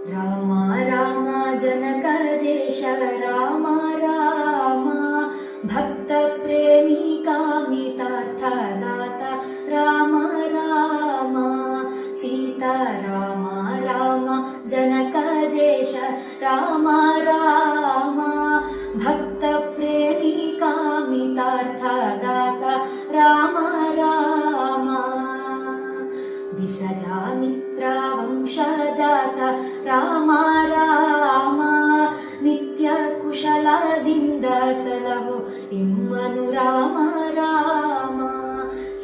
ರಾಮ ರಾಮ ಜನಕ ಜೇಶ ರಾಮ ರಾಮ ಭಕ್ತ ಪ್ರೇಮಿ ಕಾಮಿತಾರ್ಥ ದಾತ ರಾಮ ರಾಮ ಸೀತಾ ರಾಮ ರಾಮ ಜನಕ ಜೇಶ ರಾಮ ರಾಮ ಭಕ್ತ ಪ್ರೇಮಿ ಕಾಮಿತಾರ್ಥ ದಾತ ರಾಮ ರಾಮ ವಿಸಜಾಮಿತ್ರ ವಂಶಜಾತ ರಾಮ ರಾಮ ನಿತ್ಯ ಕುಶಲದಿಂದ ಸಲಹು ಇಮ್ಮನು ರಾಮ ರಾಮ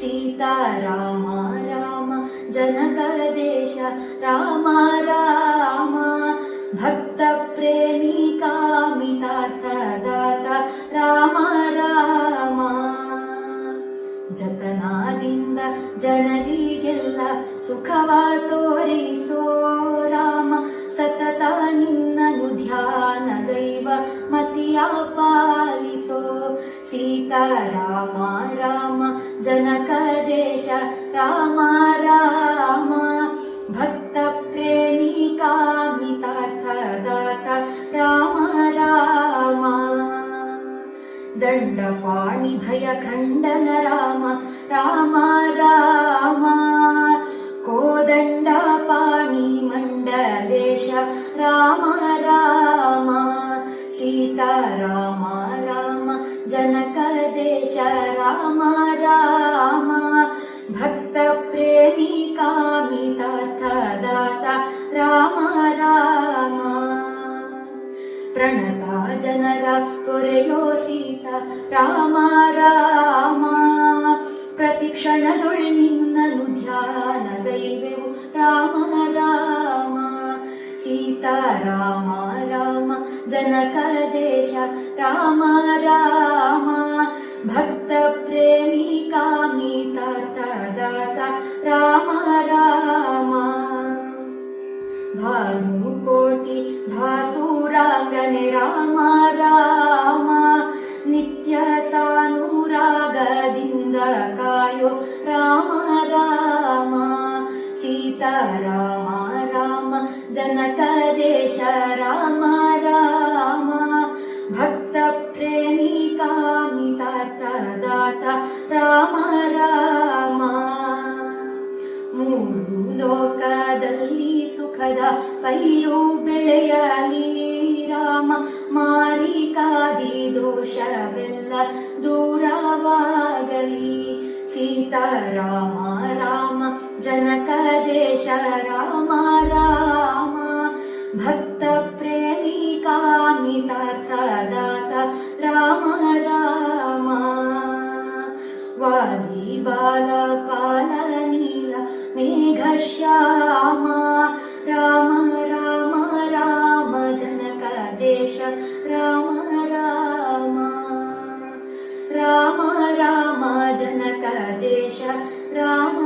ಸೀತಾ ರಾಮ ರಾಮ ಜನಕ ಜೇಶ ರಾಮ ರಾಮ ಭಕ್ತ ಪ್ರೇಮಿ ಕಾಮಿತಾರ್ಥ ದಾತ ರಾಮ ರಾಮ ಜತನಾದಿಂದ ಜನರಿಗೆಲ್ಲ ಸುಖವ ತೋರಿಸೋ ರಾಮ ಸತತ ನಿನ್ನನು ಧ್ಯಾನಗೈವ ಮತಿಯ ಪಾಲಿಸೋ ಸೀತಾ ರಾಮ ರಾಮ ಜನಕ ಜೇಶ ರಾಮ ರಾಮ ಭಕ್ತ ಪ್ರೇಮಿ ಕಾಮಿತಾರ್ಥ ದಾತ ರಾಮ ರಾಮ ದಂಡಪಾಣಿ ಭಯ ಖಂಡನ ರಾಮ ರಾಮ ರಾಮ ಕೋದಂಡ ಪಾಣಿ ಮಂಡಲೇಶ ರಾಮ ರಾಮ ಸೀತಾ ರಾಮ ರಾಮ ಜನಕ ಜೇಶ ರಾಮ ರಾಮ ಭಕ್ತ ಪ್ರೇಮಿ ಕಾಮಿತಾರ್ಥ ದಾತ ರಾಮ ರಾಮ ಪ್ರಣತ ಜನರ ಪೊರೆಯೋ ಸೀತಾ ರಾಮ ರಾಮ ಪ್ರತಿ ಕ್ಷಣದೊಳ್ ನಿನ್ನನು ಧ್ಯಾನಗೈವೆವು ರಾಮ ರಾಮ ಸೀತಾ ರಾಮ ರಾಮ ಜನಕ ಜೇಶ ರಾಮ ರಾಮ ಭಕ್ತ ಪ್ರೇಮಿ ಕಾಮಿತಾರ್ಥ ದಾತ ರಾಮ ರಾಮ ಭಾನುಕೋಟಿ ಭಾಸುರಾಗನೆ ರಾಮ ರಾಮ ನಿತ್ಯ ಸಾನುರಾಗದಿಂದ ಕಾಯೋ ರಾಮ ರಾಮ ಸೀತಾ ರಾಮ ರಾಮ ಜನಕ ಜೇಶ ರಾಮ ರಾಮ ಭಕ್ತ ಪ್ರೇಮಿ ಕಾಮಿತಾರ್ಥ ದಾತ ರಾಮ ರಾಮ ಮೂರು ಲೋಕದಲ್ಲಿ ಸುಖದ ಪೈರು ಬೆಳೆಯಲಿ ರಾಮ ಮಾರಿಕಾದಿ ದೋಷವೆಲ್ಲ ದೂರವಾಗಲಿ ಸೀತಾ ರಾಮ ರಾಮ ಜನಕ ಜೇಶ ರಾಮ ರಾಮ ಭಕ್ತ ಪ್ರೇಮಿ ಕಾಮಿತಾರ್ಥ ದಾತ ರಾಮ ರಾಮ ವಾಲಿ ಬಾಲ ಪಾಲ ನೀಲ ಮೇಘ ಶ್ಯಾಮ ರಾಮ ರಾಮ ರಾಮ ಜನಕ ಜೇಶ ರಾಮ ರಾಮ ರಾಮ ರಾಮ ಜನಕ ಜೇಶ ರಾಮ